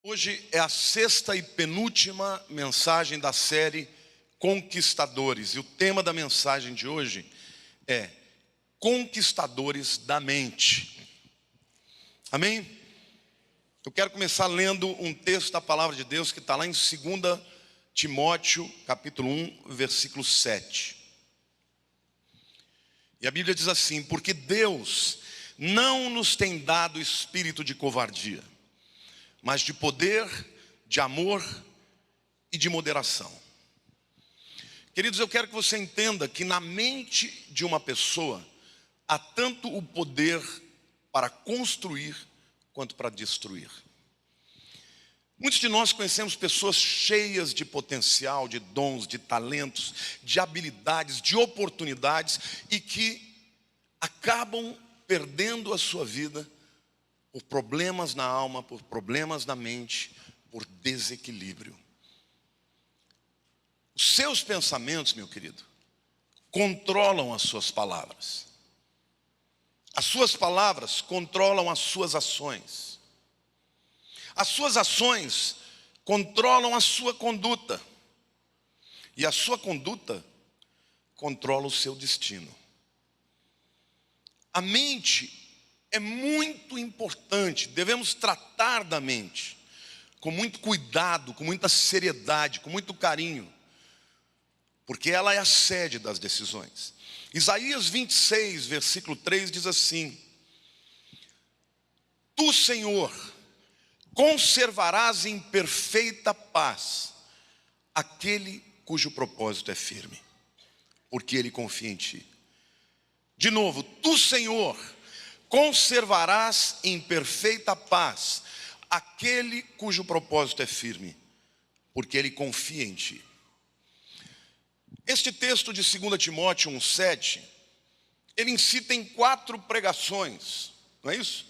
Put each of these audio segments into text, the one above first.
Hoje é a sexta e penúltima mensagem da série Conquistadores. E o tema da mensagem de hoje é Conquistadores da Mente. Amém? Eu quero começar lendo um texto da palavra de Deus que está lá em 2 Timóteo, capítulo 1, versículo 7. E a Bíblia diz assim: porque Deus não nos tem dado espírito de covardia, mas de poder, de amor e de moderação. Queridos, eu quero que você entenda que na mente de uma pessoa há tanto o poder para construir quanto para destruir. Muitos de nós conhecemos pessoas cheias de potencial, de dons, de talentos, de habilidades, de oportunidades e que acabam perdendo a sua vida por problemas na alma, por problemas na mente, por desequilíbrio. Os seus pensamentos, meu querido, controlam as suas palavras. As suas palavras controlam as suas ações. As suas ações controlam a sua conduta. E a sua conduta controla o seu destino. A mente é muito importante, devemos tratar da mente com muito cuidado, com muita seriedade, com muito carinho, porque ela é a sede das decisões. Isaías 26, versículo 3 diz assim: Tu, Senhor, conservarás em perfeita paz aquele cujo propósito é firme, porque ele confia em ti. De novo, Tu, Senhor, conservarás em perfeita paz aquele cujo propósito é firme, porque ele confia em ti. Este texto de 2 Timóteo 1,7, ele incita em 4 pregações, não é isso?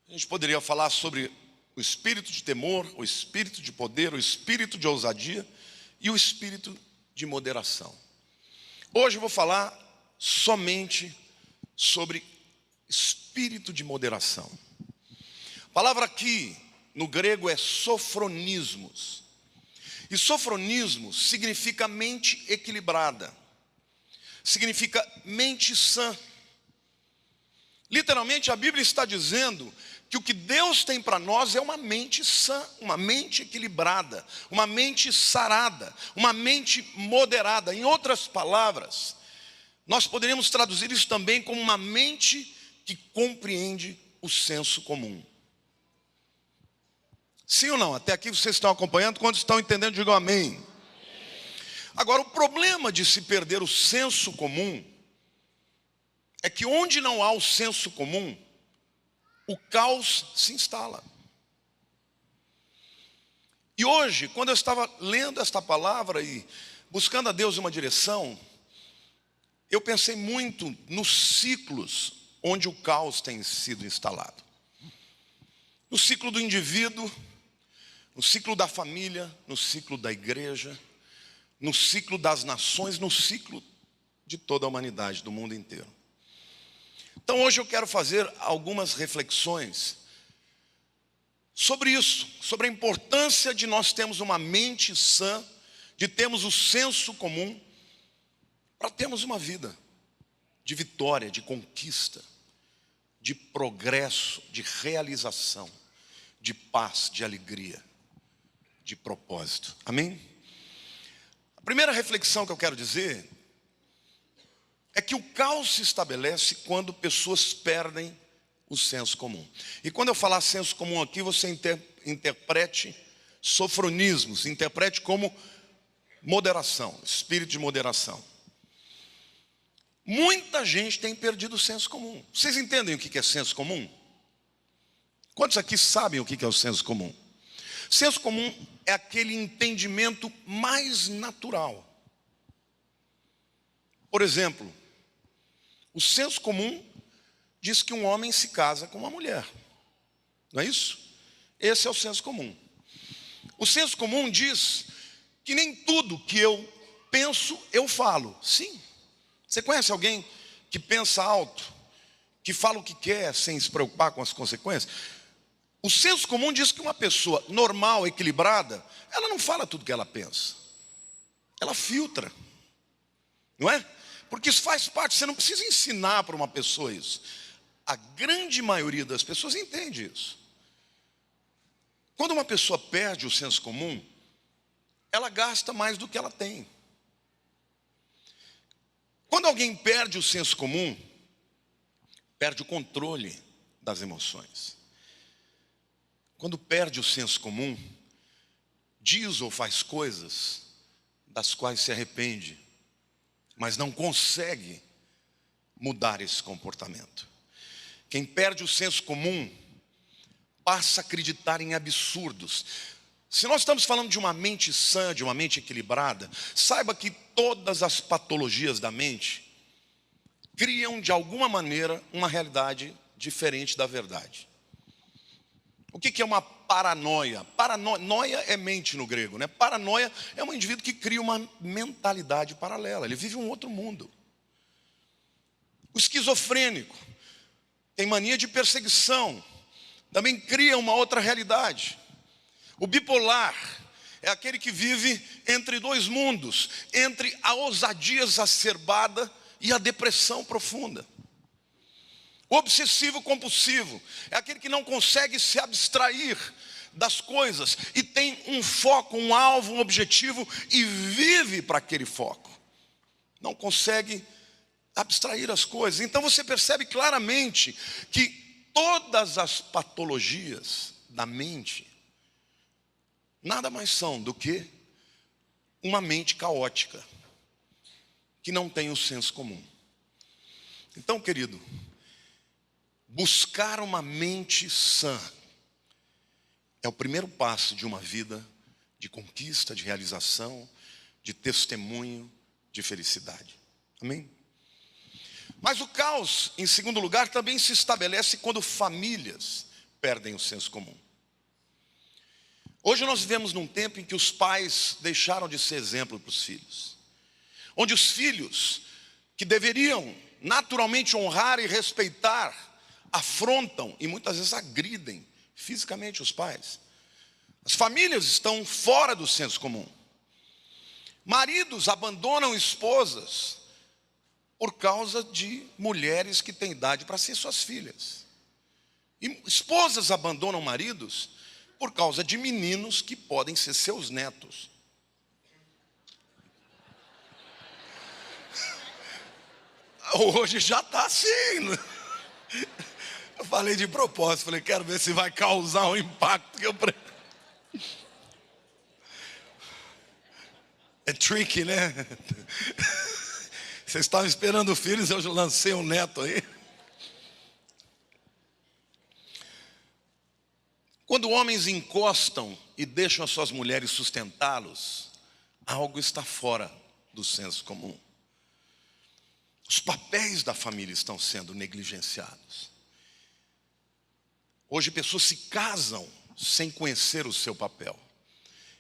A gente poderia falar sobre o espírito de temor, o espírito de poder, o espírito de ousadia e o espírito de moderação. Hoje eu vou falar somente sobre espírito de moderação. A palavra aqui no grego é sofronismos. E sofronismos significa mente equilibrada. Significa mente sã. Literalmente a Bíblia está dizendo que o que Deus tem para nós é uma mente sã, uma mente equilibrada, uma mente sarada, uma mente moderada. Em outras palavras, nós poderíamos traduzir isso também como uma mente que compreende o senso comum. Sim ou não? Até aqui vocês estão acompanhando? Quando estão entendendo, digam amém. Agora, o problema de se perder o senso comum é que onde não há o senso comum, o caos se instala. E hoje, quando eu estava lendo esta palavra e buscando a Deus uma direção, eu pensei muito nos ciclos onde o caos tem sido instalado. No ciclo do indivíduo, no ciclo da família, no ciclo da igreja, no ciclo das nações, no ciclo de toda a humanidade, do mundo inteiro. Então hoje eu quero fazer algumas reflexões sobre isso, sobre a importância de nós termos uma mente sã, de termos o senso comum, para termos uma vida de vitória, de conquista, de progresso, de realização, de paz, de alegria, de propósito. Amém? A primeira reflexão que eu quero dizer é que o caos se estabelece quando pessoas perdem o senso comum. E quando eu falar senso comum aqui, você interprete sofronismos, interprete como moderação, espírito de moderação. Muita gente tem perdido o senso comum. Vocês entendem o que é senso comum? Quantos aqui sabem o que é o senso comum? Senso comum é aquele entendimento mais natural. Por exemplo, o senso comum diz que um homem se casa com uma mulher. Não é isso? Esse é o senso comum. O senso comum diz que nem tudo que eu penso, eu falo. Sim. Você conhece alguém que pensa alto, que fala o que quer sem se preocupar com as consequências? O senso comum diz que uma pessoa normal, equilibrada, ela não fala tudo que ela pensa. Ela filtra. Não é? Porque isso faz parte, você não precisa ensinar para uma pessoa isso. A grande maioria das pessoas entende isso. Quando uma pessoa perde o senso comum, ela gasta mais do que ela tem. Quando alguém perde o senso comum, perde o controle das emoções. Quando perde o senso comum, diz ou faz coisas das quais se arrepende, mas não consegue mudar esse comportamento. Quem perde o senso comum passa a acreditar em absurdos. Se nós estamos falando de uma mente sã, de uma mente equilibrada, saiba que todas as patologias da mente criam de alguma maneira uma realidade diferente da verdade. O que é uma paranoia? Paranoia é mente no grego, né? Paranoia é um indivíduo que cria uma mentalidade paralela, ele vive um outro mundo. O esquizofrênico tem mania de perseguição, também cria uma outra realidade. O bipolar é aquele que vive entre dois mundos, entre a ousadia exacerbada e a depressão profunda. O obsessivo compulsivo é aquele que não consegue se abstrair das coisas e tem um foco, um alvo, um objetivo e vive para aquele foco. Não consegue abstrair as coisas. Então você percebe claramente que todas as patologias da mente nada mais são do que uma mente caótica, que não tem o senso comum. Então, querido, buscar uma mente sã é o primeiro passo de uma vida de conquista, de realização, de testemunho, de felicidade. Amém? Mas o caos, em segundo lugar, também se estabelece quando famílias perdem o senso comum. Hoje nós vivemos num tempo em que os pais deixaram de ser exemplo para os filhos. Onde os filhos, que deveriam naturalmente honrar e respeitar, afrontam e muitas vezes agridem fisicamente os pais. As famílias estão fora do senso comum. Maridos abandonam esposas por causa de mulheres que têm idade para ser suas filhas. E esposas abandonam maridos por causa de meninos que podem ser seus netos. Hoje já está assim. Eu falei de propósito, falei, quero ver se vai causar um impacto que eu... É tricky, né? Vocês estavam esperando filhos, eu já lancei um neto aí. Quando homens encostam e deixam as suas mulheres sustentá-los, algo está fora do senso comum. Os papéis da família estão sendo negligenciados. Hoje pessoas se casam sem conhecer o seu papel.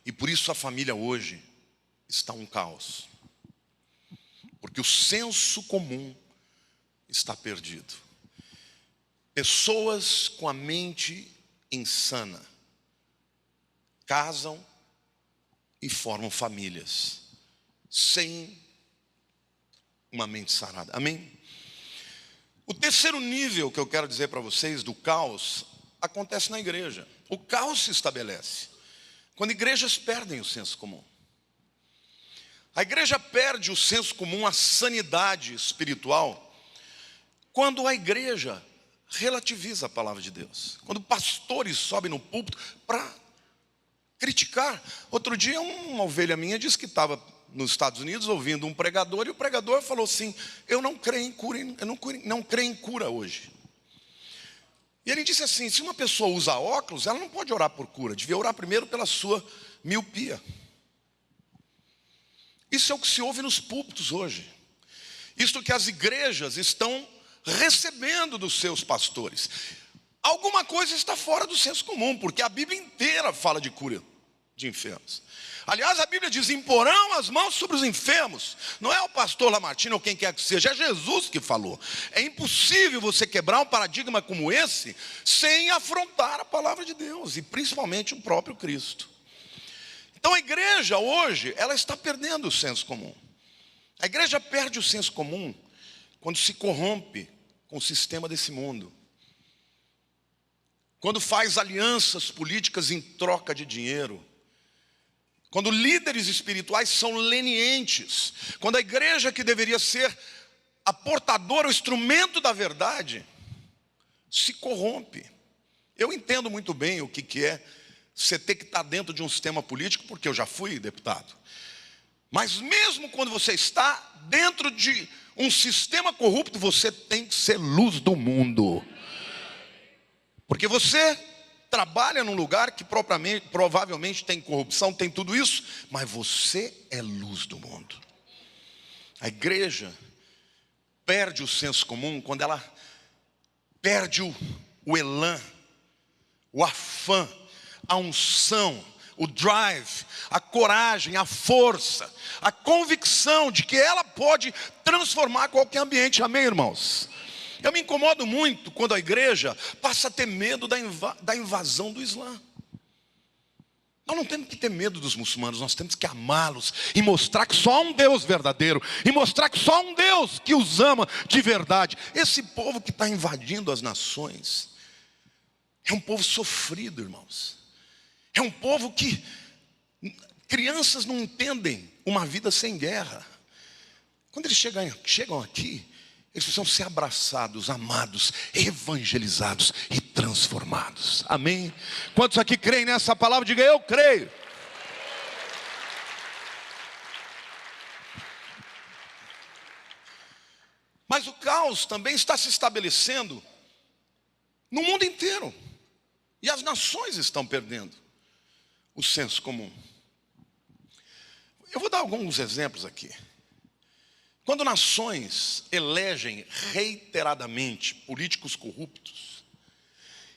E por isso a família hoje está um caos. Porque o senso comum está perdido. Pessoas com a mente insana casam e formam famílias sem uma mente sarada. Amém? O terceiro nível que eu quero dizer para vocês do caos acontece na igreja. O caos se estabelece quando igrejas perdem o senso comum. A igreja perde o senso comum, a sanidade espiritual, quando a igreja relativiza a palavra de Deus. Quando pastores sobem no púlpito para criticar. Outro dia uma ovelha minha disse que estava nos Estados Unidos ouvindo um pregador, e o pregador falou assim: eu não creio em cura, não creio em cura hoje. E ele disse assim: se uma pessoa usa óculos, ela não pode orar por cura, devia orar primeiro pela sua miopia. Isso é o que se ouve nos púlpitos hoje. Isso que as igrejas estão recebendo dos seus pastores. Alguma coisa está fora do senso comum, porque a Bíblia inteira fala de cura. de enfermos. Aliás, a Bíblia diz: imporão as mãos sobre os enfermos. Não é o pastor Lamartine ou quem quer que seja, é Jesus que falou. É impossível você quebrar um paradigma como esse sem afrontar a palavra de Deus, e principalmente o próprio Cristo. Então a igreja hoje, ela está perdendo o senso comum. A igreja perde o senso comum quando se corrompe com o sistema desse mundo, quando faz alianças políticas em troca de dinheiro, quando líderes espirituais são lenientes, quando a igreja, que deveria ser a portadora, o instrumento da verdade, se corrompe. Eu entendo muito bem o que é você ter que estar dentro de um sistema político, porque eu já fui deputado. Mas mesmo quando você está dentro de um sistema corrupto, você tem que ser luz do mundo. Porque você trabalha num lugar que provavelmente tem corrupção, tem tudo isso, mas você é luz do mundo. A igreja perde o senso comum quando ela perde o elan, o afã, a unção, o drive, a coragem, a força, a convicção de que ela pode transformar qualquer ambiente. Amém, irmãos? Eu me incomodo muito quando a igreja passa a ter medo da invasão do Islã. Nós não temos que ter medo dos muçulmanos, nós temos que amá-los e mostrar que só há um Deus verdadeiro, e mostrar que só há um Deus que os ama de verdade. Esse povo que está invadindo as nações é um povo sofrido, irmãos. É um povo que crianças não entendem uma vida sem guerra. Quando eles chegam aqui, eles precisam ser abraçados, amados, evangelizados e transformados. Amém? Quantos aqui creem nessa palavra? Diga: eu creio. Mas o caos também está se estabelecendo no mundo inteiro. E as nações estão perdendo o senso comum. Eu vou dar alguns exemplos aqui. Quando nações elegem reiteradamente políticos corruptos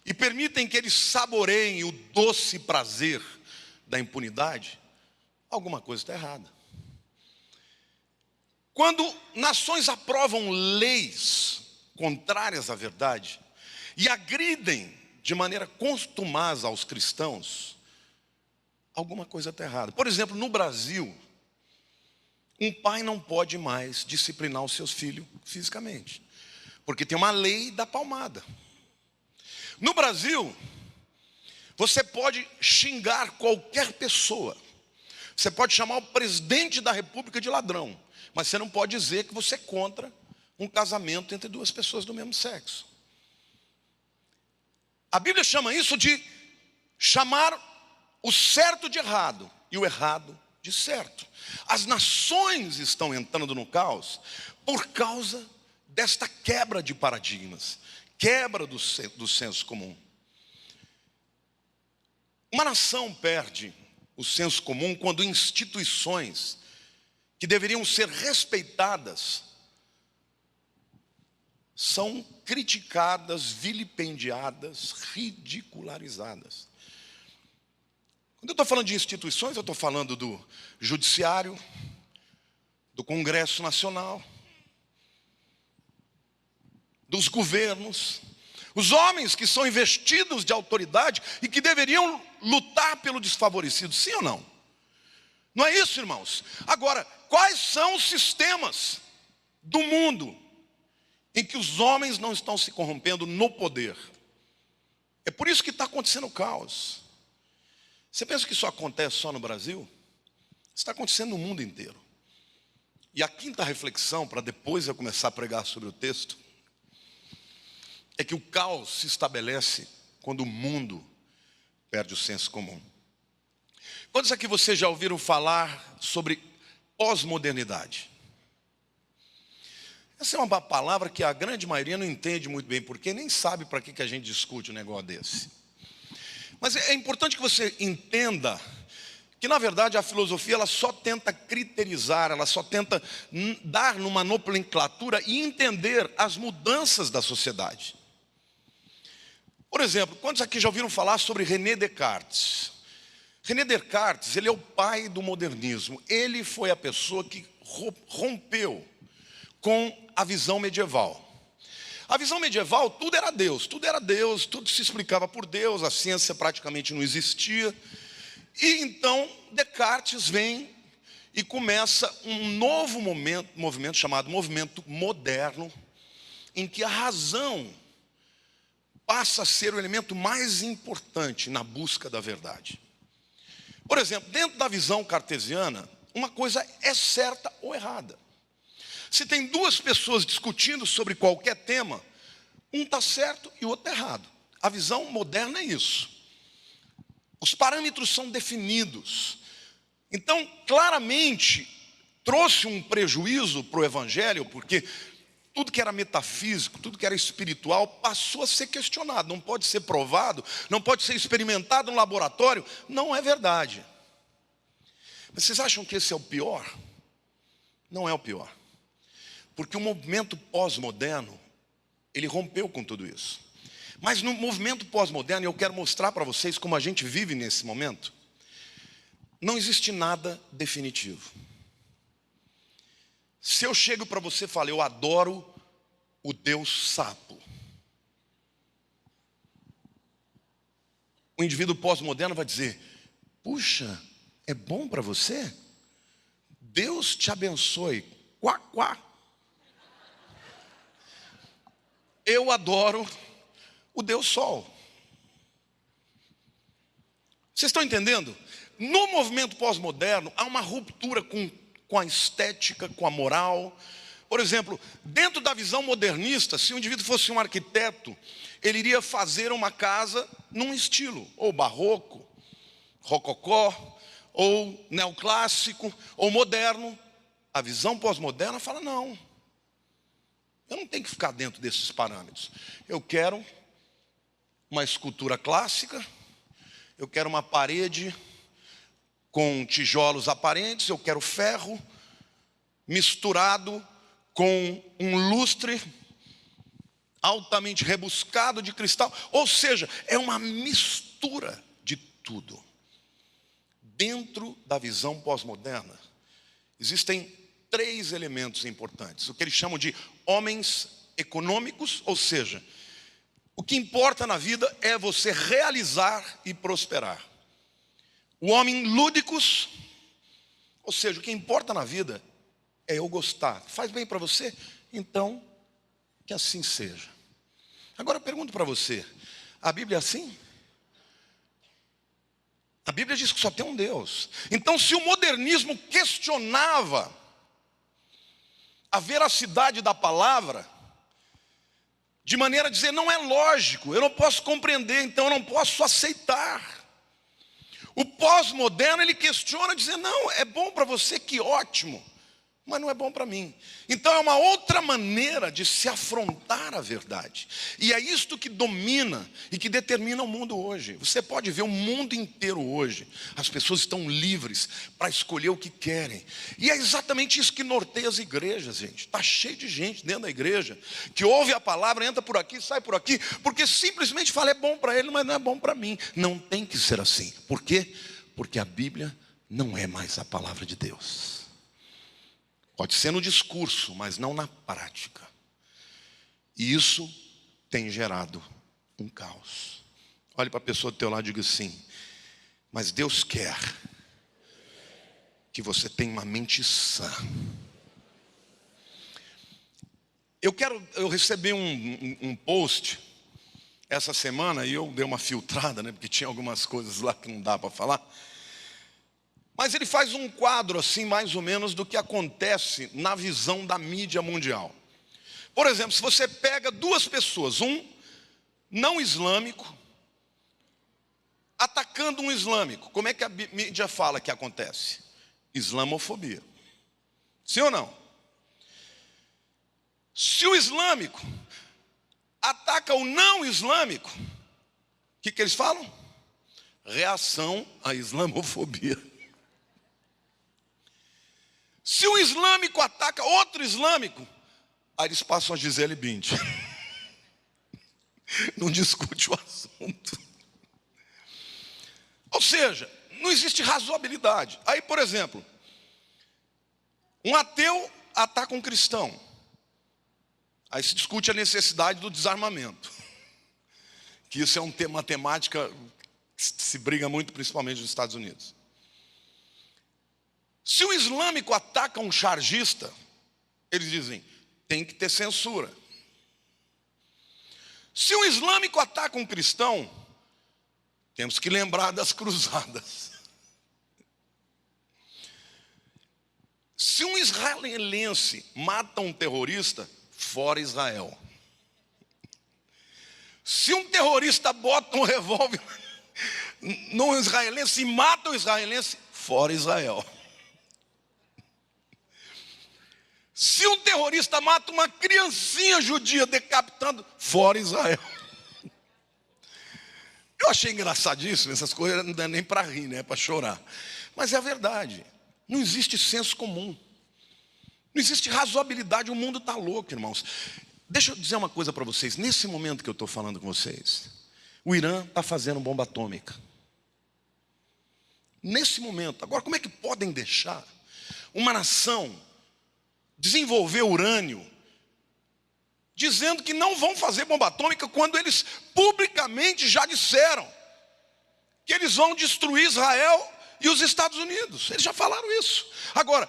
e permitem que eles saboreiem o doce prazer da impunidade, alguma coisa está errada. Quando nações aprovam leis contrárias à verdade e agridem de maneira contumaz aos cristãos, alguma coisa está errada. Por exemplo, no Brasil, um pai não pode mais disciplinar os seus filhos fisicamente, porque tem uma lei da palmada. No Brasil, você pode xingar qualquer pessoa, você pode chamar o presidente da república de ladrão, mas você não pode dizer que você é contra um casamento entre duas pessoas do mesmo sexo. A Bíblia chama isso de chamar o certo de errado e o errado de certo. As nações estão entrando no caos por causa desta quebra de paradigmas, quebra do senso comum. Uma nação perde o senso comum quando instituições que deveriam ser respeitadas são criticadas, vilipendiadas, ridicularizadas. Quando eu estou falando de instituições, eu estou falando do Judiciário, do Congresso Nacional, dos governos, os homens que são investidos de autoridade e que deveriam lutar pelo desfavorecido, sim ou não? Não é isso, irmãos? Agora, quais são os sistemas do mundo em que os homens não estão se corrompendo no poder? É por isso que está acontecendo o caos. Você pensa que isso acontece só no Brasil? Está acontecendo no mundo inteiro. E a quinta reflexão, para depois eu começar a pregar sobre o texto, é que o caos se estabelece quando o mundo perde o senso comum. Quantos aqui vocês já ouviram falar sobre pós-modernidade? Essa é uma palavra que a grande maioria não entende muito bem, porque nem sabe para que a gente discute um negócio desse. Mas é importante que você entenda que, na verdade, a filosofia ela só tenta criterizar, ela só tenta dar numa nomenclatura e entender as mudanças da sociedade. Por exemplo, quantos aqui já ouviram falar sobre René Descartes? René Descartes, ele é o pai do modernismo. Ele foi a pessoa que rompeu com a visão medieval. A visão medieval, tudo era Deus, tudo se explicava por Deus, a ciência praticamente não existia. E então Descartes vem e começa um novo movimento chamado movimento moderno, em que a razão passa a ser o elemento mais importante na busca da verdade. Por exemplo, dentro da visão cartesiana, uma coisa é certa ou errada. Se tem duas pessoas discutindo sobre qualquer tema, um está certo e o outro está errado. A visão moderna é isso. Os parâmetros são definidos. Então, claramente, trouxe um prejuízo para o evangelho, porque tudo que era metafísico, tudo que era espiritual, passou a ser questionado. Não pode ser provado, não pode ser experimentado no laboratório. Não é verdade. Mas vocês acham que esse é o pior? Não é o pior. Porque o movimento pós-moderno, ele rompeu com tudo isso. Mas no movimento pós-moderno, eu quero mostrar para vocês como a gente vive nesse momento, não existe nada definitivo. Se eu chego para você e falo, eu adoro o Deus sapo, o indivíduo pós-moderno vai dizer, puxa, é bom para você? Deus te abençoe. Quá, quá. Eu adoro o Deus Sol. Vocês estão entendendo? No movimento pós-moderno, há uma ruptura com a estética, com a moral. Por exemplo, dentro da visão modernista, se o indivíduo fosse um arquiteto, ele iria fazer uma casa num estilo, ou barroco, rococó, ou neoclássico, ou moderno. A visão pós-moderna fala, não. Eu não tenho que ficar dentro desses parâmetros. Eu quero uma escultura clássica, eu quero uma parede com tijolos aparentes, eu quero ferro misturado com um lustre altamente rebuscado de cristal. Ou seja, é uma mistura de tudo. Dentro da visão pós-moderna, existem 3 elementos importantes, o que eles chamam de homens econômicos, ou seja, o que importa na vida é você realizar e prosperar. O homem lúdicos, ou seja, o que importa na vida é eu gostar. Faz bem para você? Então, que assim seja. Agora eu pergunto para você, a Bíblia é assim? A Bíblia diz que só tem um Deus. Então, se o modernismo questionava a veracidade da palavra, de maneira a dizer, não é lógico, eu não posso compreender, então eu não posso aceitar. O pós-moderno, ele questiona, dizendo, não, é bom para você, que ótimo, mas não é bom para mim. Então é uma outra maneira de se afrontar a verdade. E é isto que domina e que determina o mundo hoje. Você pode ver o mundo inteiro hoje. As pessoas estão livres para escolher o que querem. E é exatamente isso que norteia as igrejas, gente. Está cheio de gente dentro da igreja que ouve a palavra, entra por aqui, sai por aqui, porque simplesmente fala, é bom para ele, mas não é bom para mim. Não tem que ser assim. Por quê? Porque a Bíblia não é mais a palavra de Deus. Pode ser no discurso, mas não na prática. E isso tem gerado um caos. Olhe para a pessoa do teu lado e diga assim, mas Deus quer que você tenha uma mente sã. Eu recebi um post essa semana e eu dei uma filtrada, né, porque tinha algumas coisas lá que não dá para falar. Mas ele faz um quadro assim, mais ou menos, do que acontece na visão da mídia mundial. Por exemplo, se você pega 2 pessoas, um não islâmico, atacando um islâmico, como é que a mídia fala que acontece? Islamofobia. Sim ou não? Se o islâmico ataca o não islâmico, o que eles falam? Reação à islamofobia. Se o islâmico ataca outro islâmico, aí eles passam a Gisele Bündchen. Não discute o assunto. Ou seja, não existe razoabilidade. Aí, por exemplo, um ateu ataca um cristão. Aí se discute a necessidade do desarmamento. Que isso é um tema, uma temática que se briga muito, principalmente nos Estados Unidos. Se um islâmico ataca um chargista, eles dizem, tem que ter censura. Se um islâmico ataca um cristão, temos que lembrar das cruzadas. Se um israelense mata um terrorista, fora Israel. Se um terrorista bota um revólver num israelense e mata o israelense, fora Israel. Se um terrorista mata uma criancinha judia decapitando, fora Israel. Eu achei engraçadíssimo, essas coisas não dá nem para rir, né? É para chorar. Mas é a verdade. Não existe senso comum. Não existe razoabilidade, o mundo está louco, irmãos. Deixa eu dizer uma coisa para vocês. Nesse momento que eu estou falando com vocês, o Irã está fazendo bomba atômica. Nesse momento. Agora, como é que podem deixar uma nação desenvolver urânio, dizendo que não vão fazer bomba atômica, quando eles publicamente já disseram que eles vão destruir Israel e os Estados Unidos? Eles já falaram isso. Agora,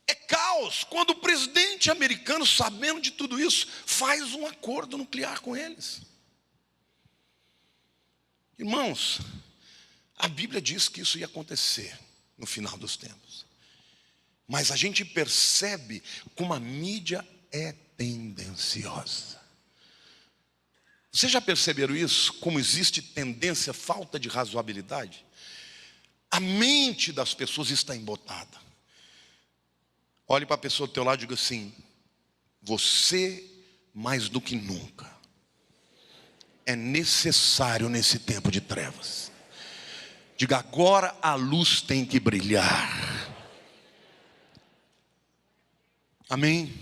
é caos quando o presidente americano, sabendo de tudo isso, faz um acordo nuclear com eles. Irmãos, a Bíblia diz que isso ia acontecer no final dos tempos. Mas a gente percebe como a mídia é tendenciosa. Vocês já perceberam isso? Como existe tendência, falta de razoabilidade? A mente das pessoas está embotada. Olhe para a pessoa do teu lado e diga assim: você, mais do que nunca, é necessário nesse tempo de trevas. Diga, agora a luz tem que brilhar. Amém?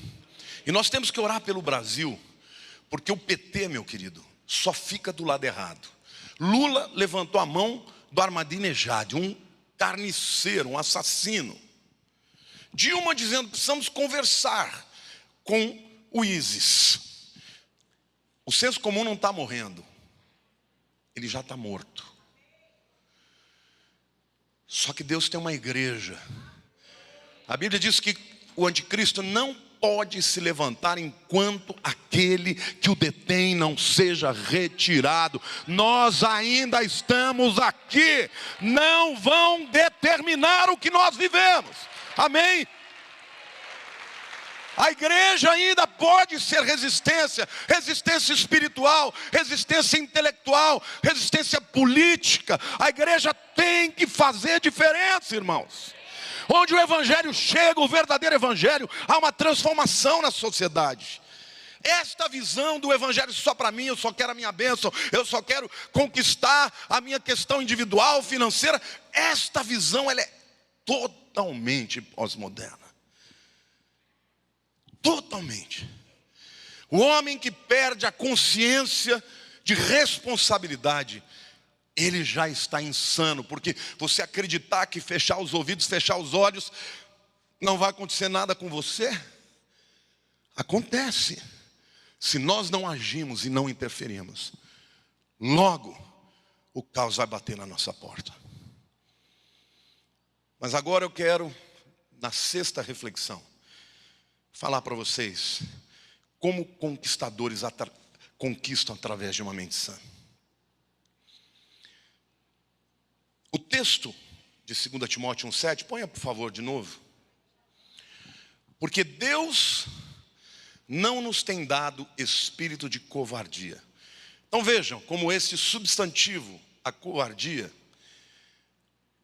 E nós temos que orar pelo Brasil, porque o PT, meu querido, só fica do lado errado. Lula levantou a mão do Ahmadinejad, um carniceiro, um assassino. Dilma dizendo que precisamos conversar com o ISIS. O senso comum não está morrendo, ele já está morto. Só que Deus tem uma igreja. A Bíblia diz que o anticristo não pode se levantar enquanto aquele que o detém não seja retirado. Nós ainda estamos aqui. Não vão determinar o que nós vivemos. Amém? A igreja ainda pode ser resistência, resistência espiritual, resistência intelectual, resistência política. A igreja tem que fazer diferença, irmãos. Onde o evangelho chega, o verdadeiro evangelho, há uma transformação na sociedade. Esta visão do evangelho só para mim, eu só quero a minha bênção, eu só quero conquistar a minha questão individual, financeira. Esta visão, ela é totalmente pós-moderna. Totalmente. O homem que perde a consciência de responsabilidade, ele já está insano, porque você acreditar que fechar os ouvidos, fechar os olhos, não vai acontecer nada com você, acontece. Se nós não agimos e não interferimos, logo o caos vai bater na nossa porta. Mas agora eu quero, na sexta reflexão, falar para vocês como conquistadores conquistam através de uma mente sã. O texto de 2 Timóteo 1,7, ponha por favor de novo. Porque Deus não nos tem dado espírito de covardia. Então vejam como esse substantivo, a covardia,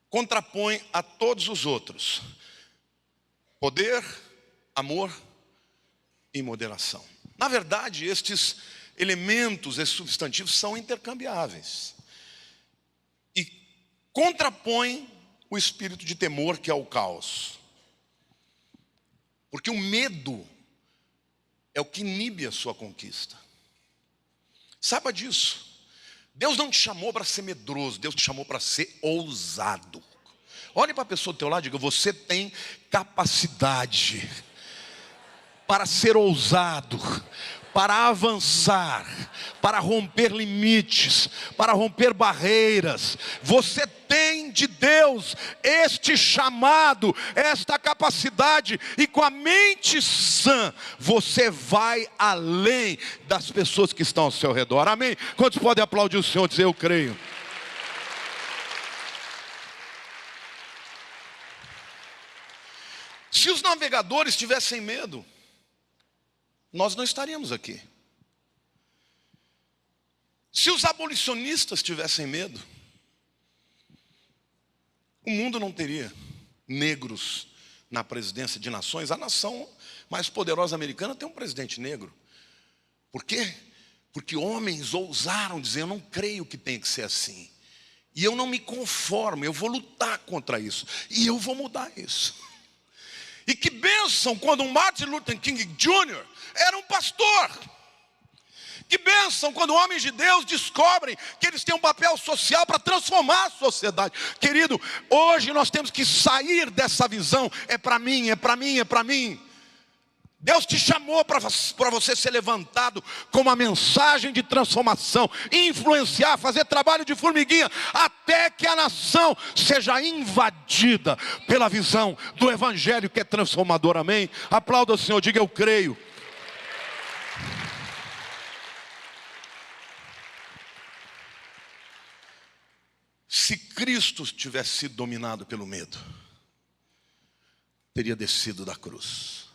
contrapõe a todos os outros: poder, amor e moderação. Na verdade, estes elementos, esses substantivos são intercambiáveis. E contrapõem o espírito de temor, que é o caos. Porque o medo é o que inibe a sua conquista. Saiba disso. Deus não te chamou para ser medroso, Deus te chamou para ser ousado. Olhe para a pessoa do teu lado e diga: você tem capacidade para ser ousado, para avançar, para romper limites, para romper barreiras. Você tem de Deus este chamado, esta capacidade, e com a mente sã, você vai além das pessoas que estão ao seu redor. Amém? Quantos podem aplaudir o Senhor e dizer: eu creio? Se os navegadores tivessem medo, nós não estaríamos aqui. Se os abolicionistas tivessem medo, o mundo não teria negros na presidência de nações. A nação mais poderosa americana tem um presidente negro. Por quê? Porque homens ousaram dizer: eu não creio que tem que ser assim. E eu não me conformo, eu vou lutar contra isso. E eu vou mudar isso. E que bênção quando um Martin Luther King Jr. era um pastor. Que bênção quando homens de Deus descobrem que eles têm um papel social para transformar a sociedade. Querido, hoje nós temos que sair dessa visão: é para mim, é para mim, é para mim. Deus te chamou para você ser levantado com uma mensagem de transformação, influenciar, fazer trabalho de formiguinha, até que a nação seja invadida pela visão do Evangelho que é transformador. Amém? Aplauda o Senhor, diga: eu creio. Se Cristo tivesse sido dominado pelo medo, teria descido da cruz,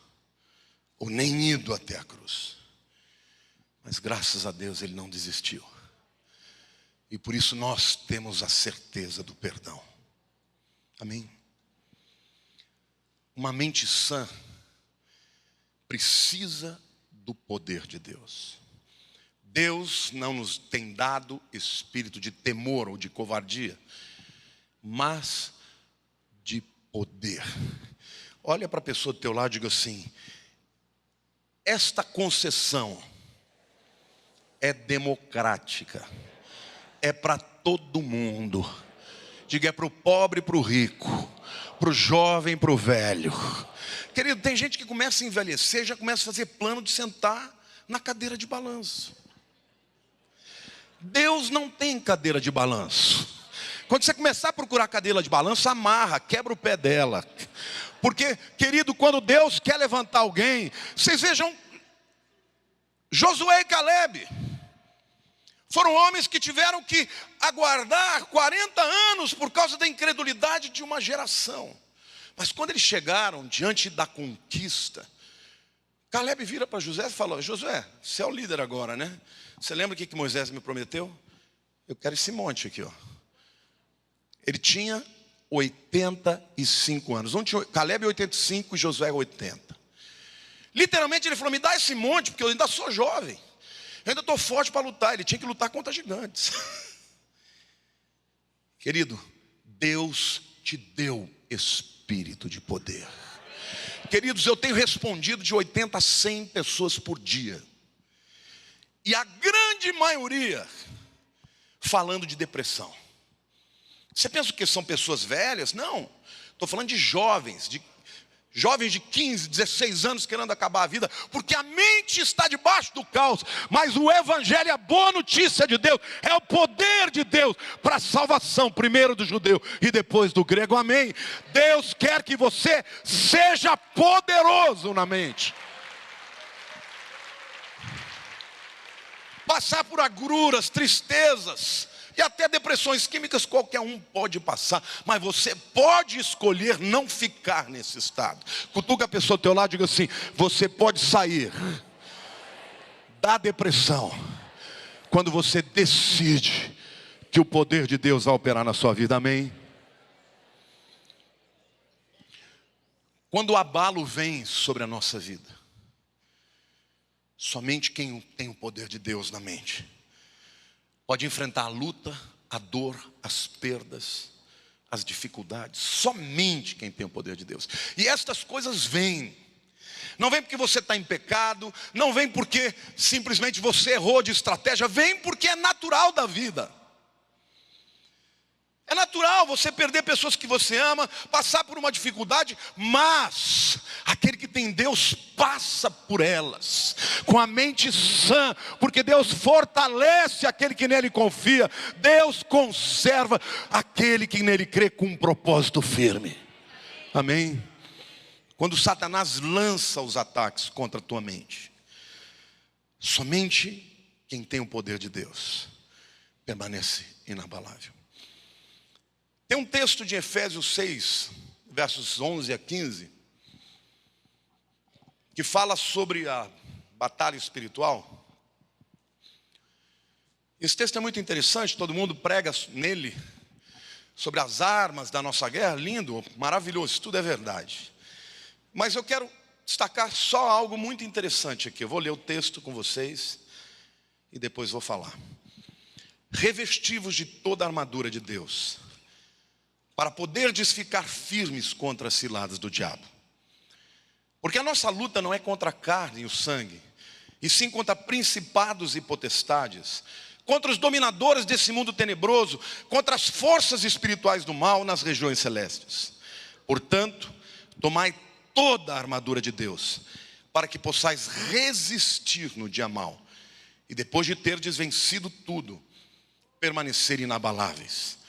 ou nem ido até a cruz. Mas graças a Deus ele não desistiu. E por isso nós temos a certeza do perdão. Amém? Uma mente sã precisa do poder de Deus. Deus não nos tem dado espírito de temor ou de covardia, mas de poder. Olha para a pessoa do teu lado e diga assim: esta concessão é democrática, é para todo mundo. Diga: é para o pobre e para o rico, para o jovem e para o velho. Querido, tem gente que começa a envelhecer, já começa a fazer plano de sentar na cadeira de balanço. Deus não tem cadeira de balanço. Quando você começar a procurar cadeira de balanço, amarra, quebra o pé dela. Porque, querido, quando Deus quer levantar alguém, vocês vejam, Josué e Caleb foram homens que tiveram que aguardar 40 anos por causa da incredulidade de uma geração. Mas quando eles chegaram diante da conquista, Caleb vira para Josué e falou: Josué, você é o líder agora, né? Você lembra o que Moisés me prometeu? Eu quero esse monte aqui, ó. Ele tinha 85 anos. Caleb 85 e Josué 80. Literalmente ele falou: me dá esse monte, porque eu ainda sou jovem. Eu ainda estou forte para lutar. Ele tinha que lutar contra gigantes. Querido, Deus te deu espírito de poder. Queridos, eu tenho respondido de 80 a 100 pessoas por dia. E a grande maioria falando de depressão. Você pensa que são pessoas velhas? Não. Estou falando de jovens de 15, 16 anos querendo acabar a vida, porque a mente está debaixo do caos. Mas o Evangelho é a boa notícia de Deus, é o poder de Deus para a salvação, primeiro do judeu e depois do grego. Amém? Deus quer que você seja poderoso na mente. Passar por agruras, tristezas e até depressões químicas qualquer um pode passar, mas você pode escolher não ficar nesse estado. Cutuca a pessoa do teu lado e diga assim: você pode sair da depressão quando você decide que o poder de Deus vai operar na sua vida. Amém? Quando o abalo vem sobre a nossa vida, somente quem tem o poder de Deus na mente pode enfrentar a luta, a dor, as perdas, as dificuldades. Somente quem tem o poder de Deus. E estas coisas vêm Não vem porque você está em pecado, não vem porque simplesmente você errou de estratégia, vem porque é natural da vida. É natural você perder pessoas que você ama, passar por uma dificuldade, mas aquele que tem Deus passa por elas, com a mente sã, porque Deus fortalece aquele que nele confia, Deus conserva aquele que nele crê com um propósito firme. Amém? Quando Satanás lança os ataques contra a tua mente, somente quem tem o poder de Deus permanece inabalável. Tem um texto de Efésios 6, versos 11 a 15, que fala sobre a batalha espiritual. Esse texto é muito interessante, todo mundo prega nele, sobre as armas da nossa guerra, lindo, maravilhoso, isso tudo é verdade. Mas eu quero destacar só algo muito interessante aqui. Eu vou ler o texto com vocês e depois vou falar. Revesti-vos de toda a armadura de Deus, para poderdes ficar firmes contra as ciladas do diabo. Porque a nossa luta não é contra a carne e o sangue, e sim contra principados e potestades, contra os dominadores desse mundo tenebroso, contra as forças espirituais do mal nas regiões celestes. Portanto, tomai toda a armadura de Deus, para que possais resistir no dia mau, e depois de terdes vencido tudo, permanecer inabaláveis.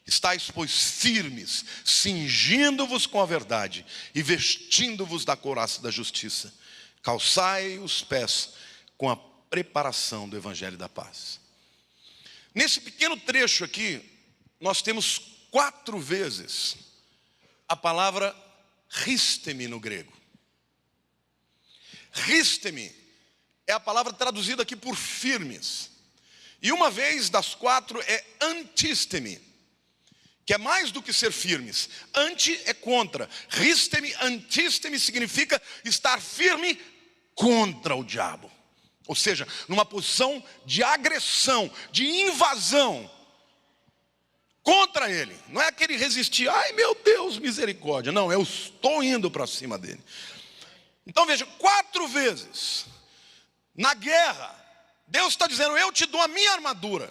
Estais, pois, firmes, cingindo-vos com a verdade e vestindo-vos da couraça da justiça. Calçai os pés com a preparação do evangelho da paz. Nesse pequeno trecho aqui, nós temos 4 vezes a palavra ristemi no grego. Ristemi é a palavra traduzida aqui por firmes. E uma vez das 4 é antistemi, que é mais do que ser firmes. Anti é contra. Ristemi, antistemi significa estar firme contra o diabo. Ou seja, numa posição de agressão, de invasão contra ele. Não é aquele resistir, ai meu Deus, misericórdia. Não, eu estou indo para cima dele. Então veja, 4 vezes na guerra, Deus está dizendo, eu te dou a minha armadura.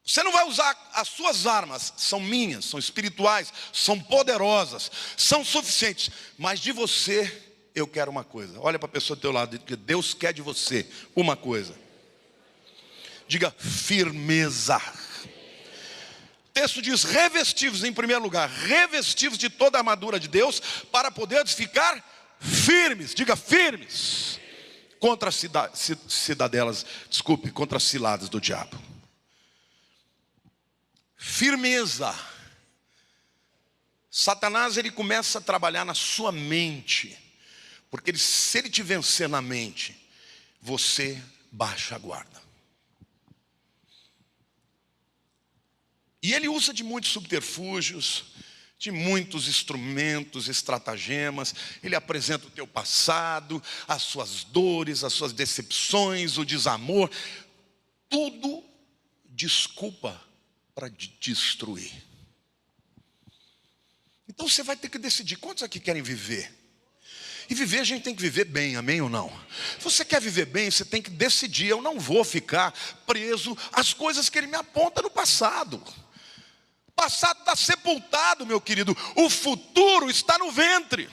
Você não vai usar as suas armas, são minhas, são espirituais, são poderosas, são suficientes. Mas de você, eu quero uma coisa. Olha para a pessoa do teu lado, que Deus quer de você uma coisa. Diga, firmeza. O texto diz, revestivos em primeiro lugar, revestivos de toda a armadura de Deus, para poderes ficar firmes. Diga, firmes. Contra as cidadelas, contra as ciladas do diabo. Firmeza. Satanás, ele começa a trabalhar na sua mente, porque se ele te vencer na mente, você baixa a guarda. E ele usa de muitos subterfúgios, de muitos instrumentos, estratagemas. Ele apresenta o teu passado, as suas dores, as suas decepções, o desamor, tudo desculpa para destruir. Então você vai ter que decidir, quantos aqui querem viver? E viver, a gente tem que viver bem, amém ou não? Se você quer viver bem, você tem que decidir, eu não vou ficar preso às coisas que ele me aponta no passado. O passado está sepultado, meu querido, o futuro está no ventre.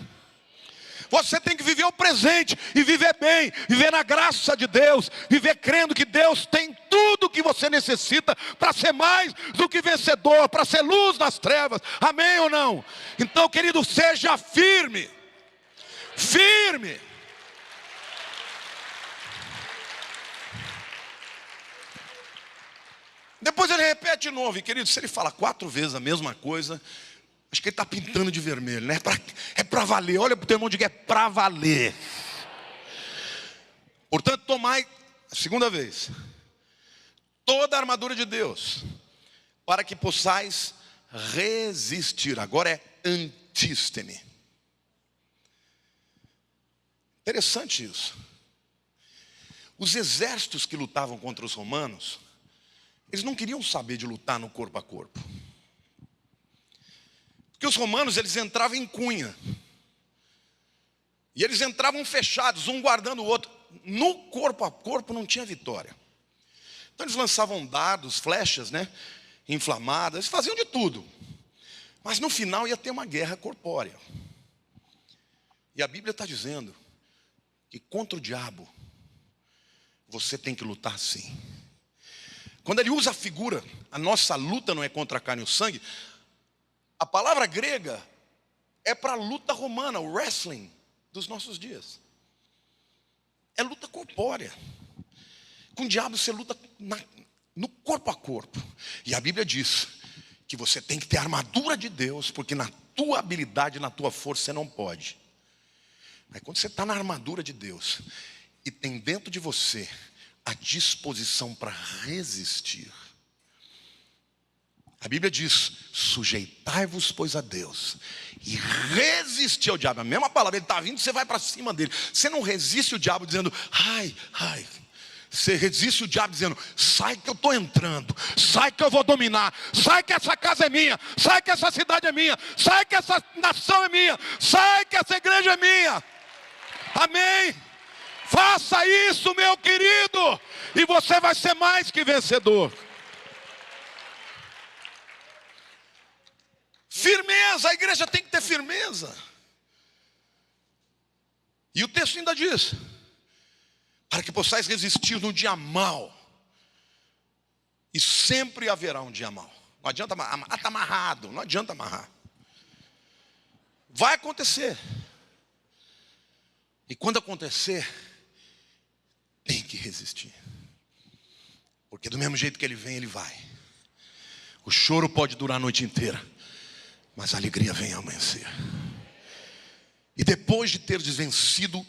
Você tem que viver o presente e viver bem, viver na graça de Deus, viver crendo que Deus tem tudo o que você necessita para ser mais do que vencedor, para ser luz nas trevas, amém ou não? Então, querido, seja firme, firme. Depois ele repete de novo, e querido, se ele fala 4 vezes a mesma coisa, acho que ele está pintando de vermelho, né? É para valer. Olha para o teu irmão e diga, é para valer. Portanto, tomai, a segunda vez, toda a armadura de Deus, para que possais resistir. Agora é antistemi. Interessante isso. Os exércitos que lutavam contra os romanos, eles não queriam saber de lutar no corpo a corpo. Porque os romanos, eles entravam em Cunha. E eles entravam fechados, um guardando o outro. No corpo a corpo não tinha vitória. Então eles lançavam dardos, flechas, né, inflamadas, faziam de tudo. Mas no final ia ter uma guerra corpórea. E a Bíblia está dizendo que contra o diabo você tem que lutar sim. Quando ele usa a figura, a nossa luta não é contra a carne e o sangue. A palavra grega é para a luta romana, o wrestling dos nossos dias. É luta corpórea. Com o diabo você luta no corpo a corpo. E a Bíblia diz que você tem que ter a armadura de Deus, porque na tua habilidade, na tua força você não pode. Mas quando você está na armadura de Deus e tem dentro de você a disposição para resistir, a Bíblia diz: sujeitai-vos, pois, a Deus e resistir ao diabo. A mesma palavra, ele está vindo, você vai para cima dele. Você não resiste o diabo dizendo, ai, ai. Você resiste o diabo dizendo, sai que eu estou entrando, sai que eu vou dominar, sai que essa casa é minha, sai que essa cidade é minha, sai que essa nação é minha, sai que essa igreja é minha. Amém? Faça isso, meu querido, e você vai ser mais que vencedor. Firmeza, a igreja tem que ter firmeza. E o texto ainda diz, para que possais resistir no dia mau. E sempre haverá um dia mau. Não adianta amarrar, está amarrado, não adianta amarrar. Vai acontecer. E quando acontecer, tem que resistir. Porque do mesmo jeito que ele vem, ele vai. O choro pode durar a noite inteira, mas a alegria vem ao amanhecer. E depois de ter vencido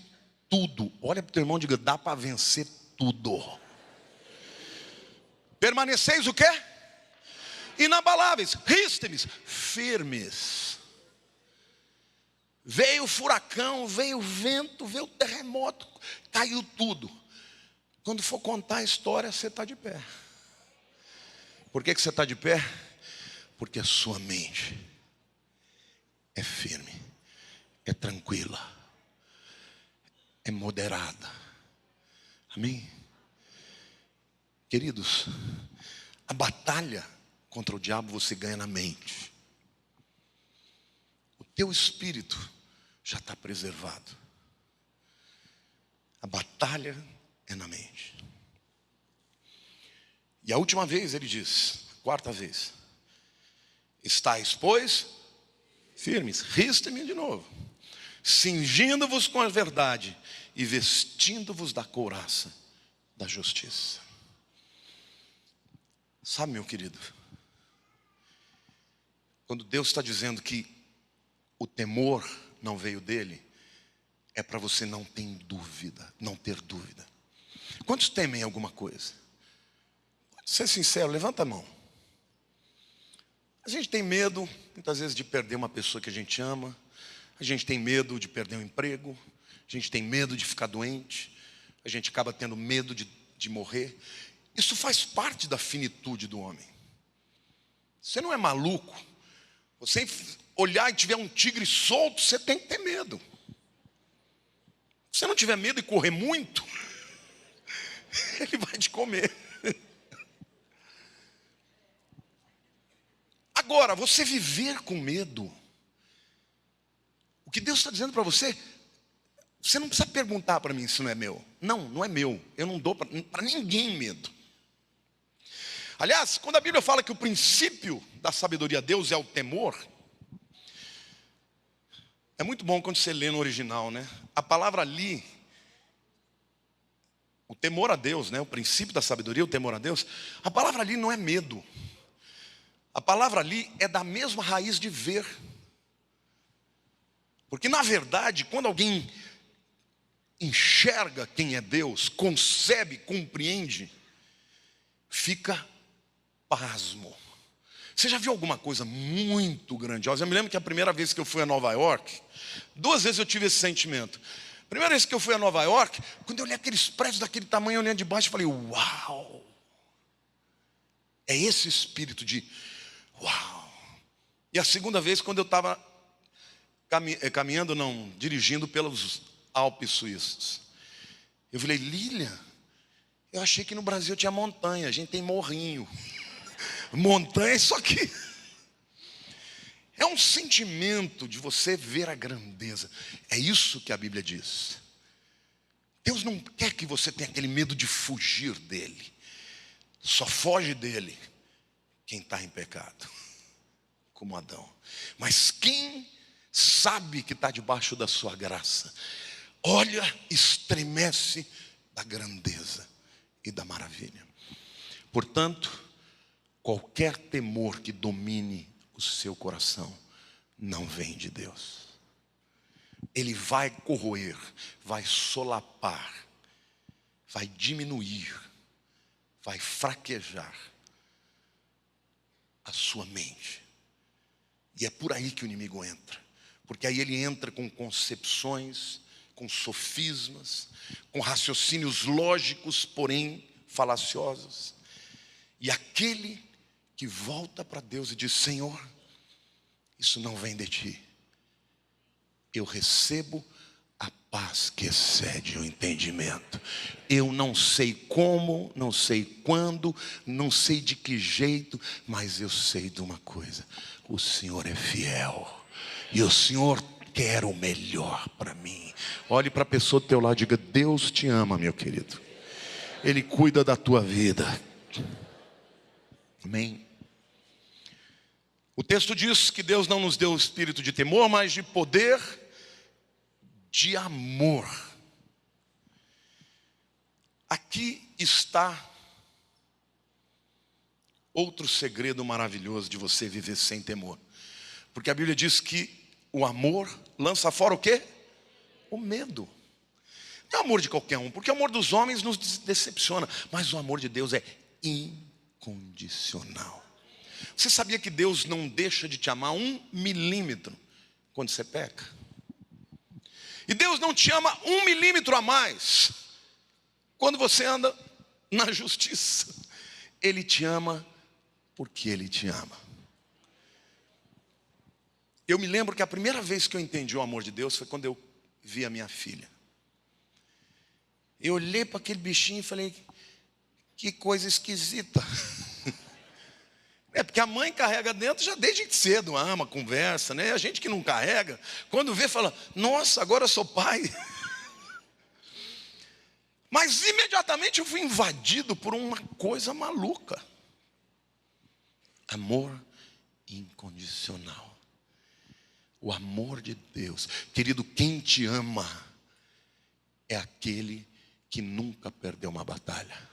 tudo, olha para o teu irmão e diga, dá para vencer tudo. Permaneceis o quê? Inabaláveis, rísteis, firmes. Veio o furacão, veio o vento, veio o terremoto, caiu tudo. Quando for contar a história, você está de pé. Por que você está de pé? Porque a sua mente é firme, é tranquila, é moderada. Amém? Queridos, a batalha contra o diabo você ganha na mente. O teu espírito já está preservado. A batalha é na mente. E a última vez ele diz, a quarta vez, estáis, pois, firmes, riste-me de novo, cingindo-vos com a verdade e vestindo-vos da couraça da justiça. Sabe, meu querido, quando Deus está dizendo que o temor não veio dele, é para você não ter dúvida, não ter dúvida. Quantos temem alguma coisa? Pode ser sincero, levanta a mão. A gente tem medo, muitas vezes, de perder uma pessoa que a gente ama. A gente tem medo de perder um emprego. A gente tem medo de ficar doente. A gente acaba tendo medo de morrer. Isso faz parte da finitude do homem. Você não é maluco. Você olhar e tiver um tigre solto, você tem que ter medo. Se você não tiver medo e correr muito, ele vai te comer. Agora, você viver com medo, o que Deus está dizendo para você, você não precisa perguntar para mim se não é meu. Não, não é meu. Eu não dou para ninguém medo. Aliás, quando a Bíblia fala que o princípio da sabedoria de Deus é o temor, é muito bom quando você lê no original, né? A palavra ali, o temor a Deus, né? O princípio da sabedoria, o temor a Deus, a palavra ali não é medo. A palavra ali é da mesma raiz de ver. Porque na verdade, quando alguém enxerga quem é Deus, concebe, compreende, fica pasmo. Você já viu alguma coisa muito grandiosa? Eu me lembro que a primeira vez que eu fui a Nova York, 2 vezes eu tive esse sentimento. Primeira vez que eu fui a Nova York, quando eu olhei aqueles prédios daquele tamanho, olhando de baixo, eu falei, uau! É esse espírito de uau! E a segunda vez, quando eu estava caminhando, não, dirigindo pelos Alpes suíços. Eu falei, Lilian, eu achei que no Brasil tinha montanha, a gente tem morrinho. Montanha é isso aqui. É um sentimento de você ver a grandeza. É isso que a Bíblia diz. Deus não quer que você tenha aquele medo de fugir dele. Só foge dele quem está em pecado, como Adão. Mas quem sabe que está debaixo da sua graça, olha, estremece da grandeza e da maravilha. Portanto, qualquer temor que domine o seu coração não vem de Deus. Ele vai corroer, vai solapar, vai diminuir, vai fraquejar a sua mente. E é por aí que o inimigo entra. Porque aí ele entra com concepções, com sofismas, com raciocínios lógicos, porém falaciosos. E aquele que volta para Deus e diz, Senhor, isso não vem de ti. Eu recebo a paz que excede o entendimento. Eu não sei como, não sei quando, não sei de que jeito, mas eu sei de uma coisa: o Senhor é fiel e o Senhor quer o melhor para mim. Olhe para a pessoa do teu lado e diga, Deus te ama, meu querido. Ele cuida da tua vida. Amém. O texto diz que Deus não nos deu o espírito de temor, mas de poder, de amor. Aqui está outro segredo maravilhoso de você viver sem temor. Porque a Bíblia diz que o amor lança fora o quê? O medo. Não é o amor de qualquer um, porque o amor dos homens nos decepciona, mas o amor de Deus é incondicional. Você sabia que Deus não deixa de te amar 1 milímetro quando você peca? E Deus não te ama 1 milímetro a mais quando você anda na justiça. Ele te ama porque Ele te ama. Eu me lembro que a primeira vez que eu entendi o amor de Deus foi quando eu vi a minha filha. Eu olhei para aquele bichinho e falei, que coisa esquisita. É porque a mãe carrega dentro já desde cedo, ama, conversa, né? A gente que não carrega, quando vê, fala, nossa, agora eu sou pai. Mas imediatamente eu fui invadido por uma coisa maluca. Amor incondicional. O amor de Deus. Querido, quem te ama é aquele que nunca perdeu uma batalha.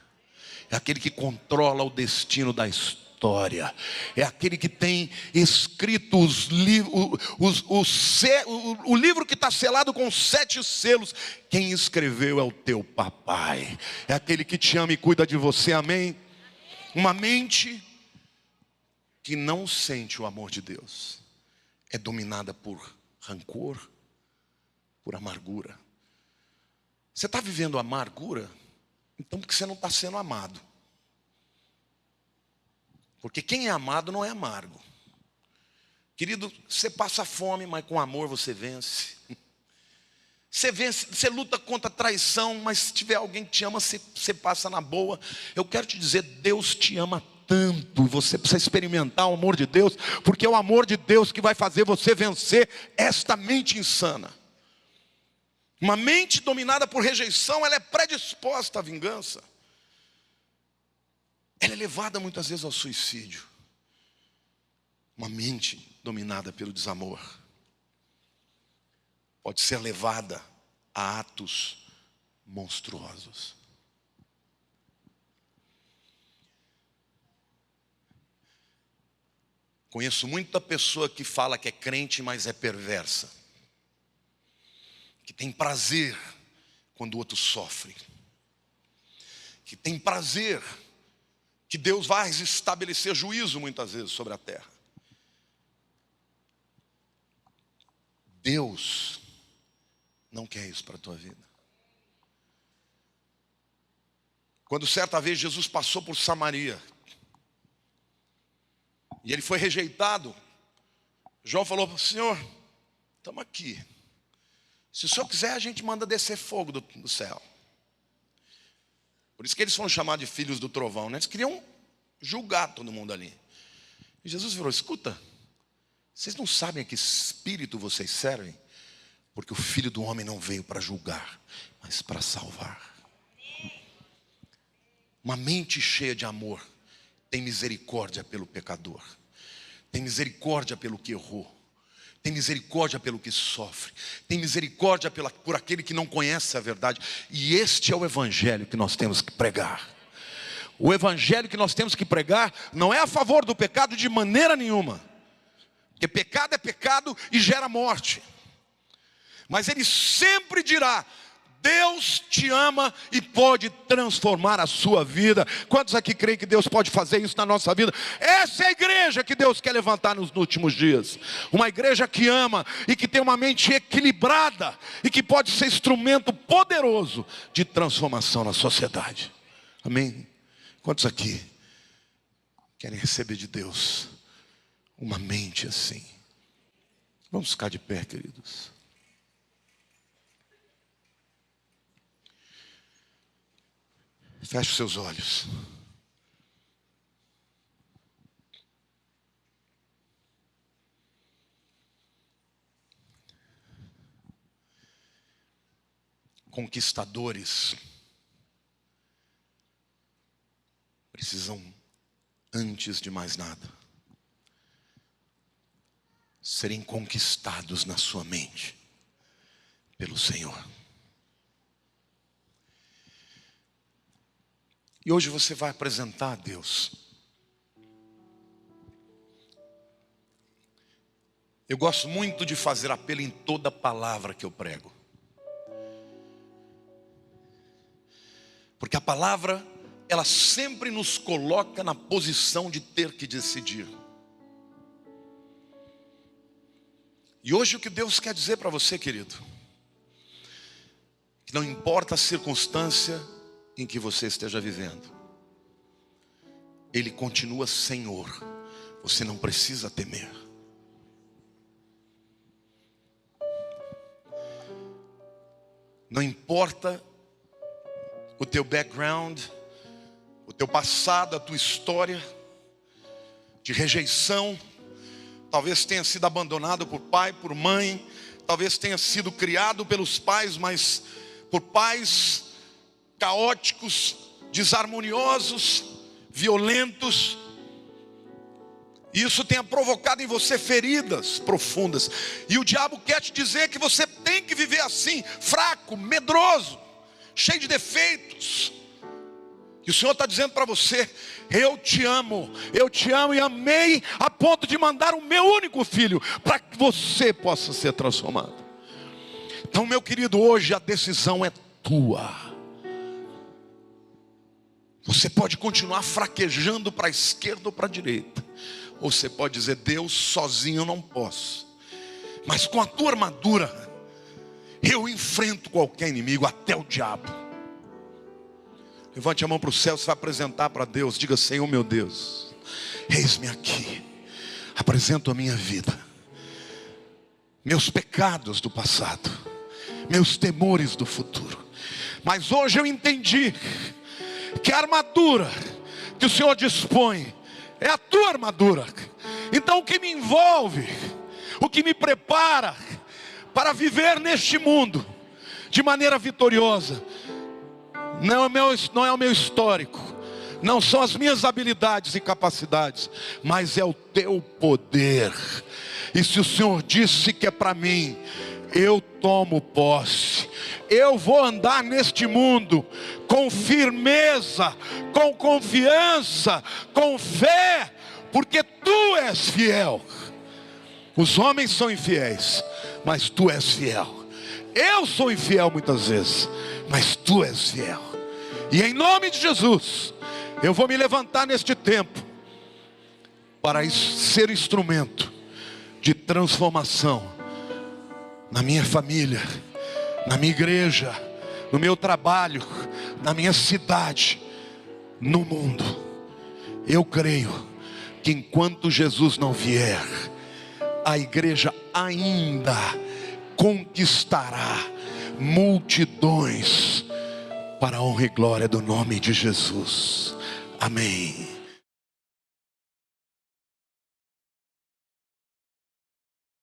É aquele que controla o destino da história. É aquele que tem escrito o livro que está selado com 7 selos. Quem escreveu é o teu papai. É aquele que te ama e cuida de você, amém? Uma mente que não sente o amor de Deus é dominada por rancor, por amargura. Você está vivendo amargura? Então porque você não está sendo amado. Porque quem é amado não é amargo. Querido, você passa fome, mas com amor você vence. Você vence, você luta contra a traição, mas se tiver alguém que te ama, você passa na boa. Eu quero te dizer, Deus te ama tanto. Você precisa experimentar o amor de Deus, porque é o amor de Deus que vai fazer você vencer esta mente insana. Uma mente dominada por rejeição, ela é predisposta à vingança. Ela é levada muitas vezes ao suicídio. Uma mente dominada pelo desamor pode ser levada a atos monstruosos. Conheço muita pessoa que fala que é crente, mas é perversa. Que tem prazer quando o outro sofre. Que tem prazer que Deus vai estabelecer juízo muitas vezes sobre a terra. Deus não quer isso para a tua vida. Quando certa vez Jesus passou por Samaria e ele foi rejeitado, João falou, Senhor, estamos aqui. Se o Senhor quiser, a gente manda descer fogo do céu. Por isso que eles foram chamados de filhos do trovão, né? Eles queriam julgar todo mundo ali. E Jesus falou: escuta, vocês não sabem a que espírito vocês servem? Porque o Filho do Homem não veio para julgar, mas para salvar. Uma mente cheia de amor tem misericórdia pelo pecador, tem misericórdia pelo que errou, tem misericórdia pelo que sofre, tem misericórdia por aquele que não conhece a verdade. E este é o evangelho que nós temos que pregar. O evangelho que nós temos que pregar não é a favor do pecado de maneira nenhuma, porque pecado é pecado e gera morte. Mas ele sempre dirá: Deus te ama e pode transformar a sua vida. Quantos aqui creem que Deus pode fazer isso na nossa vida? Essa é a igreja que Deus quer levantar nos últimos dias. Uma igreja que ama e que tem uma mente equilibrada e que pode ser instrumento poderoso de transformação na sociedade. Amém? Quantos aqui querem receber de Deus uma mente assim? Vamos ficar de pé, queridos. Feche os seus olhos. Conquistadores precisam, antes de mais nada, serem conquistados na sua mente pelo Senhor. E hoje você vai apresentar a Deus. Eu gosto muito de fazer apelo em toda palavra que eu prego, porque a palavra, ela sempre nos coloca na posição de ter que decidir. E hoje o que Deus quer dizer para você, querido, que não importa a circunstância em que você esteja vivendo, Ele continua Senhor. Você não precisa temer. Não importa o teu background, o teu passado, a tua história de rejeição. Talvez tenha sido abandonado por pai, por mãe. Talvez tenha sido criado pelos pais, mas por pais caóticos, desarmoniosos, violentos. E isso tenha provocado em você feridas profundas. E o diabo quer te dizer que você tem que viver assim, fraco, medroso, cheio de defeitos. E o Senhor está dizendo para você: eu te amo e amei a ponto de mandar o meu único filho para que você possa ser transformado. Então, meu querido, hoje a decisão é tua. Você pode continuar fraquejando para a esquerda ou para a direita, ou você pode dizer: Deus, sozinho eu não posso, mas com a tua armadura eu enfrento qualquer inimigo, até o diabo. Levante a mão para o céu, você vai apresentar para Deus. Diga: Senhor meu Deus, eis-me aqui, apresento a minha vida, meus pecados do passado, meus temores do futuro. Mas hoje eu entendi que a armadura que o Senhor dispõe é a tua armadura. Então o que me envolve, o que me prepara para viver neste mundo de maneira vitoriosa, não é o meu histórico, não são as minhas habilidades e capacidades, mas é o teu poder. E se o Senhor disse que é para mim, eu tomo posse. Eu vou andar neste mundo com firmeza, com confiança, com fé, porque tu és fiel. Os homens são infiéis, mas tu és fiel. Eu sou infiel muitas vezes, mas tu és fiel. E em nome de Jesus, eu vou me levantar neste tempo para ser instrumento de transformação na minha família, na minha igreja, no meu trabalho, na minha cidade, no mundo. Eu creio que enquanto Jesus não vier, a igreja ainda conquistará multidões para a honra e glória do nome de Jesus. Amém.